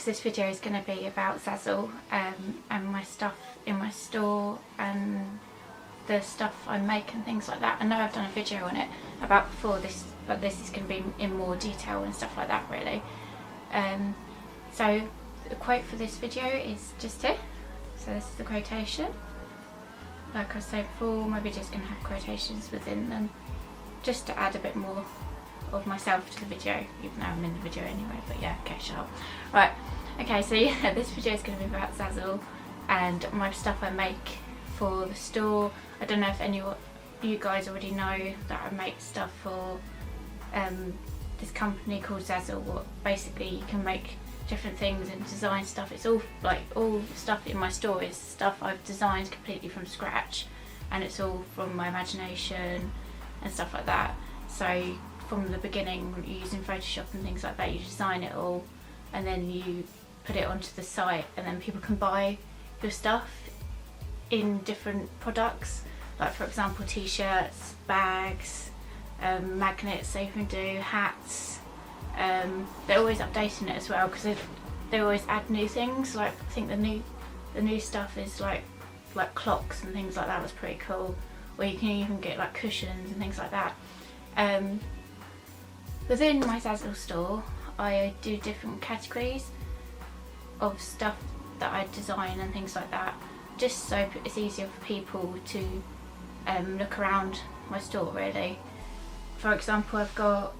because this video is going to be about Zazzle and my stuff in my store and the stuff I make and things like that. I know I've done a video on it about before this, but this is going to be in more detail and stuff like that really. So the quote for this video is just here. So this is the quotation. Like I said before, my video is going to have quotations within them, just to add a bit more of myself to the video, even though I'm in the video anyway, but yeah, okay, shut up. Right, okay, so yeah, this video is going to be about Zazzle and my stuff I make for the store. I don't know if any of you guys already know that I make stuff for this company called Zazzle. What basically you can make different things and design stuff. It's all like all stuff in my store is stuff I've designed completely from scratch, and it's all from my imagination and stuff like that. So from the beginning, using Photoshop and things like that, you design it all and then you put it onto the site, and then people can buy your stuff in different products, like for example t-shirts, bags, magnets, so you can do hats. They're always updating it as well, because they always add new things. Like I think the new stuff is like clocks and things like that. Was pretty cool. Or you can even get like cushions and things like that. Within my Zazzle store, I do different categories of stuff that I design and things like that, just so it's easier for people to look around my store really. For example, I've got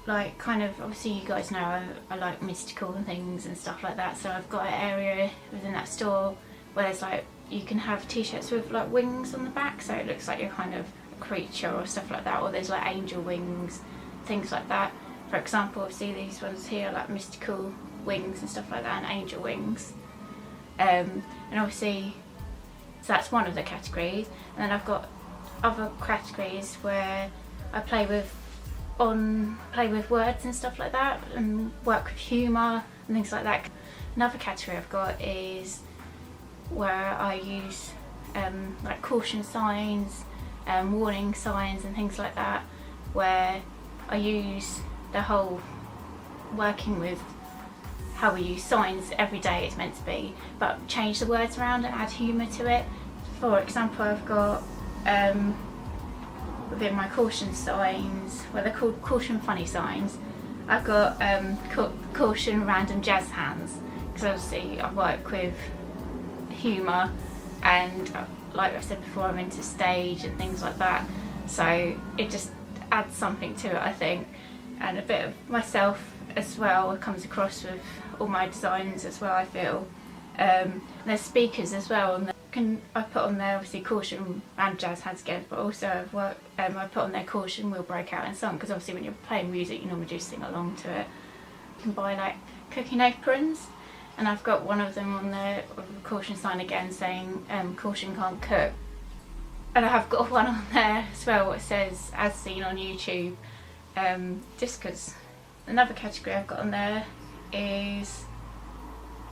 like kind of, obviously you guys know I like mystical and things and stuff like that, so I've got an area within that store where there's like, you can have t-shirts with like wings on the back, so it looks like you're kind of a creature or stuff like that, or there's like angel wings, things like that. For example, see these ones here, like mystical wings and stuff like that, and angel wings. And obviously, so that's one of the categories. And then I've got other categories where I play with words and stuff like that, and work with humour and things like that. Another category I've got is where I use like caution signs, warning signs and things like that, where I use the whole working with how we use signs every day it's meant to be, but change the words around and add humour to it. For example, I've got within my caution signs, well they're called caution funny signs, I've got caution random jazz hands, because obviously I work with humour and like I said before, I'm into stage and things like that, so it just adds something to it I think, and a bit of myself as well comes across with all my designs as well I feel. There's speakers as well, and I put on there obviously caution and jazz hands again, but also I put on there caution will break out in song, because obviously when you're playing music you normally just sing along to it. You can buy like cooking aprons, and I've got one of them on there with a caution sign again saying caution can't cook. And I have got one on there as well that says as seen on YouTube, just because. Another category I've got on there is,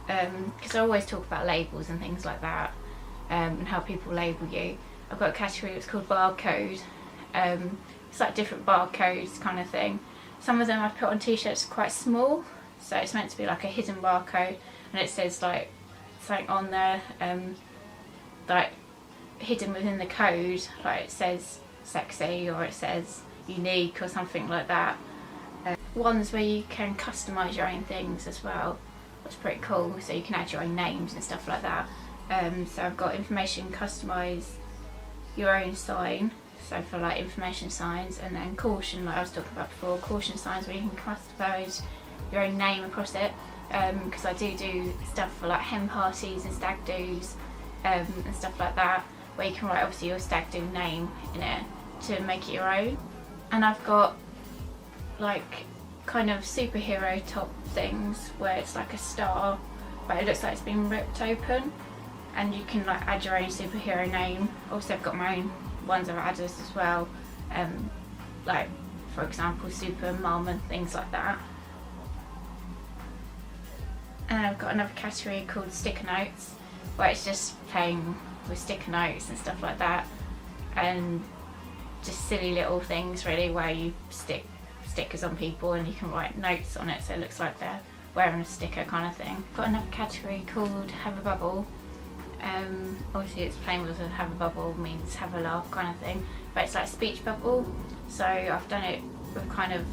because I always talk about labels and things like that, and how people label you. I've got a category that's called barcode. It's like different barcodes kind of thing. Some of them I've put on t-shirts quite small, so it's meant to be like a hidden barcode, and it says like something on there, like hidden within the code, like it says sexy or it says unique or something like that. Ones where you can customise your own things as well. That's pretty cool, so you can add your own names and stuff like that. So I've got information, customise your own sign, so for like information signs, and then caution, like I was talking about before, caution signs where you can customise your own name across it, because I do stuff for like hen parties and stag do's and stuff like that, where you can write obviously your stag do name in it to make it your own. And I've got like kind of superhero top things where it's like a star but it looks like it's been ripped open, and you can like add your own superhero name. Also I've got my own ones I've added as well, like for example super mum and things like that. And I've got another category called sticker notes, where it's just playing with sticker notes and stuff like that, and just silly little things really, where you stick stickers on people and you can write notes on it so it looks like they're wearing a sticker kind of thing. Got another category called Have a Bubble. Obviously it's plain with have a bubble means have a laugh kind of thing, but it's like speech bubble. So I've done it with kind of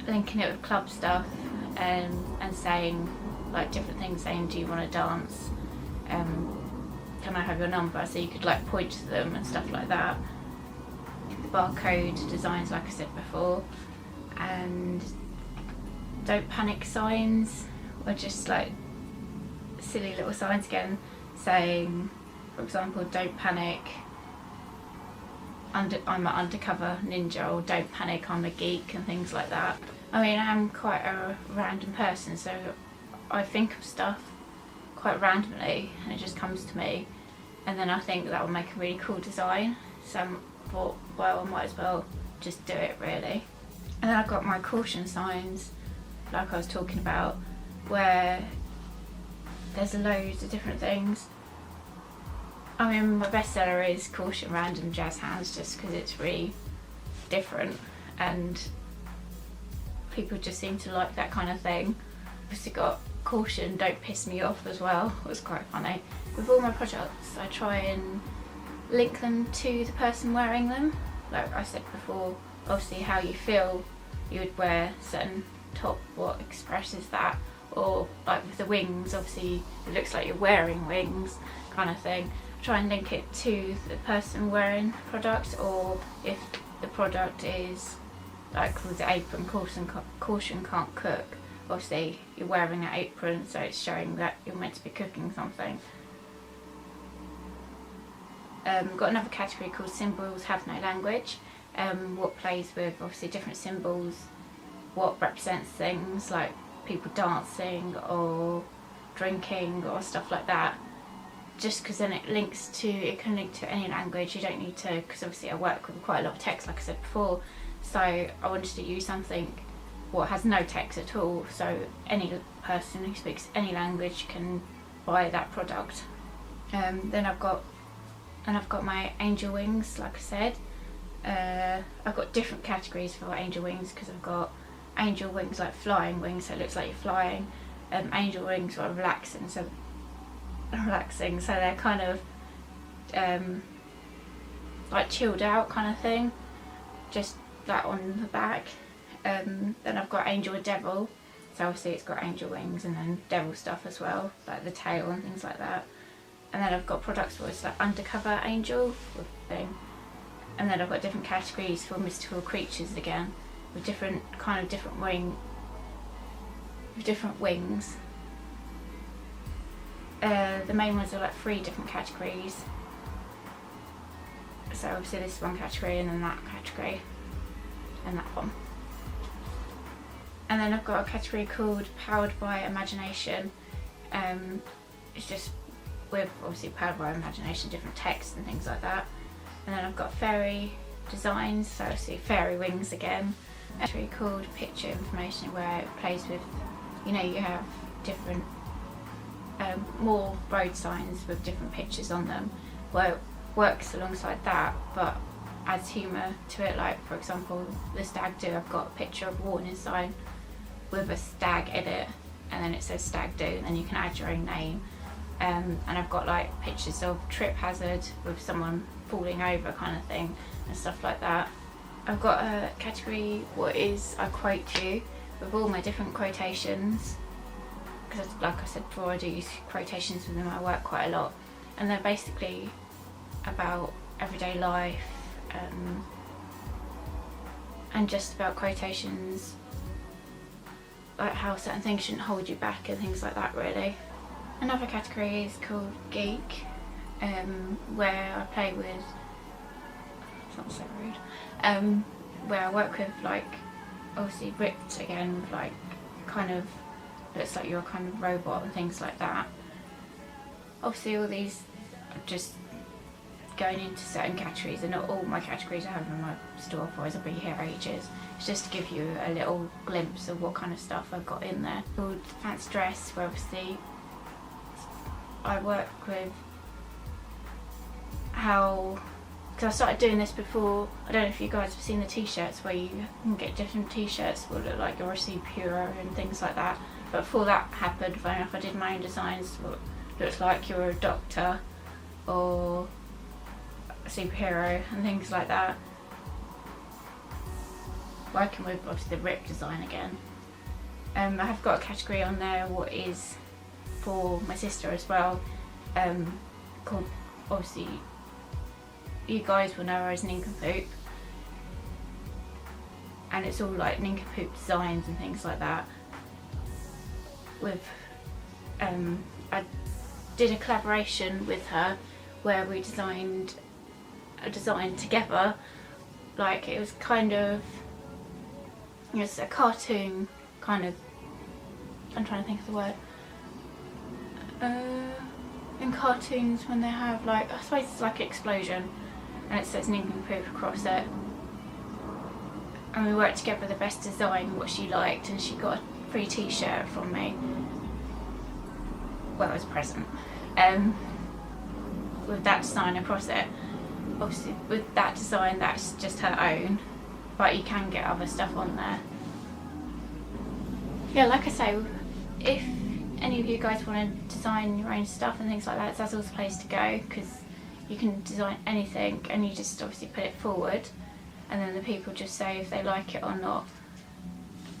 linking it with club stuff, and saying like different things, saying do you want to dance, can I have your number, so you could like point to them and stuff like that. The barcode designs like I said before, and don't panic signs, or just like silly little signs again, saying for example don't panic, I'm an undercover ninja, or don't panic, I'm a geek, and things like that. I mean, I'm quite a random person, so I think of stuff quite randomly and it just comes to me, and then I think that will make a really cool design, so I thought, well, I might as well just do it really. And then I've got my caution signs like I was talking about, where there's loads of different things. I mean, my bestseller is Caution Random Jazz Hands, just because it's really different and people just seem to like that kind of thing. Obviously got Caution Don't Piss Me Off as well, it was quite funny. With all my projects I try and link them to the person wearing them. Like I said before, obviously how you feel you would wear certain top, what expresses that, or like with the wings, obviously it looks like you're wearing wings kind of thing. Try and link it to the person wearing the product, or if the product is like with the apron, caution can't cook, obviously you're wearing that apron, so it's showing that you're meant to be cooking something. Got another category called Symbols Have No Language, what plays with obviously different symbols, what represents things like people dancing or drinking or stuff like that. Just because then it can link to any language. You don't need to, because obviously I work with quite a lot of text like I said before, so I wanted to use something what has no text at all, so any person who speaks any language can buy that product. Then I've got my angel wings, like I said. I've got different categories for angel wings, because I've got angel wings like flying wings, so it looks like you're flying. Angel wings are relaxing, so they're kind of like chilled out kind of thing, just that on the back. Then I've got angel and devil, so obviously it's got angel wings and then devil stuff as well, like the tail and things like that. And then I've got products where it's like undercover angel thing. And then I've got different categories for mystical creatures again, with different wings. The main ones are like 3 different categories. So obviously this is one category, and then that category, and that one. And then I've got a category called Powered by Imagination. It's just with obviously powered by imagination, different texts and things like that. And then I've got fairy designs, so obviously fairy wings again. A category called Picture Information, where it plays with, you have different more road signs with different pictures on them, where it works alongside that but adds humour to it. Like for example the stag do, I've got a picture of a warning sign with a stag in it, and then it says stag do, and then you can add your own name. And I've got like pictures of trip hazard with someone falling over kind of thing and stuff like that. I've got a category what is I quote you, with all my different quotations, because like I said before, I do use quotations within my work quite a lot, and they're basically about everyday life, and just about quotations, like how certain things shouldn't hold you back and things like that really. Another category is called Geek, where I play with, it's not so rude, where I work with like obviously ripped again, with like kind of looks like you're a kind of robot and things like that. Obviously all these are just going into certain categories, and not all my categories I have in my store, otherwise I'll be here ages. It's just to give you a little glimpse of what kind of stuff I've got in there. Called Fancy Dress, where obviously I work with how, because I started doing this before, I don't know if you guys have seen the t-shirts where you can get different t-shirts that look like you're a superhero and things like that. But before that happened, funny enough, I did my own designs. What looks like you're a doctor or a superhero and things like that. Working with obviously the rip design again. I have got a category on there what is for my sister as well, called, obviously you guys will know her as Nincompoop, and it's all like Nincompoop designs and things like that. With I did a collaboration with her where we designed a design together. Like it was kind of, it was a cartoon kind of, I'm trying to think of the word. In cartoons when they have like, I suppose it's like an explosion and it says Nincompoop across it. And we worked together the best design, what she liked, and she got a free t-shirt from me. Well, as a present. With that design across it. Obviously with that design that's just her own, but you can get other stuff on there. Yeah, like I say, if any of you guys want to design your own stuff and things like that, Zazzle's the place to go, because you can design anything and you just obviously put it forward and then the people just say if they like it or not.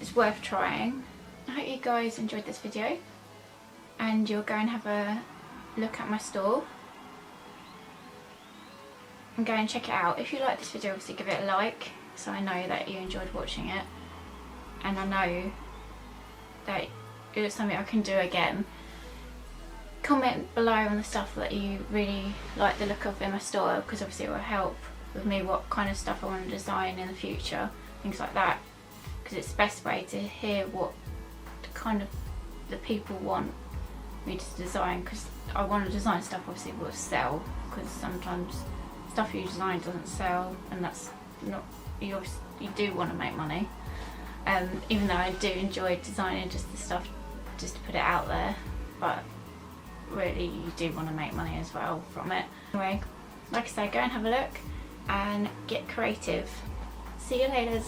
It's worth trying. I hope you guys enjoyed this video and you'll go and have a look at my store and go and check it out. If you like this video, obviously give it a like so I know that you enjoyed watching it, and I know that it was something I can do again. Comment below on the stuff that you really like the look of in my store, because obviously it will help with me what kind of stuff I want to design in the future, things like that, because it's the best way to hear what kind of the people want me to design, because I want to design stuff obviously will sell, because sometimes stuff you design doesn't sell, and that's not, you do want to make money. Even though I do enjoy designing just the stuff just to put it out there, but really you do want to make money as well from it. Anyway, like I say, go and have a look and get creative. See you later.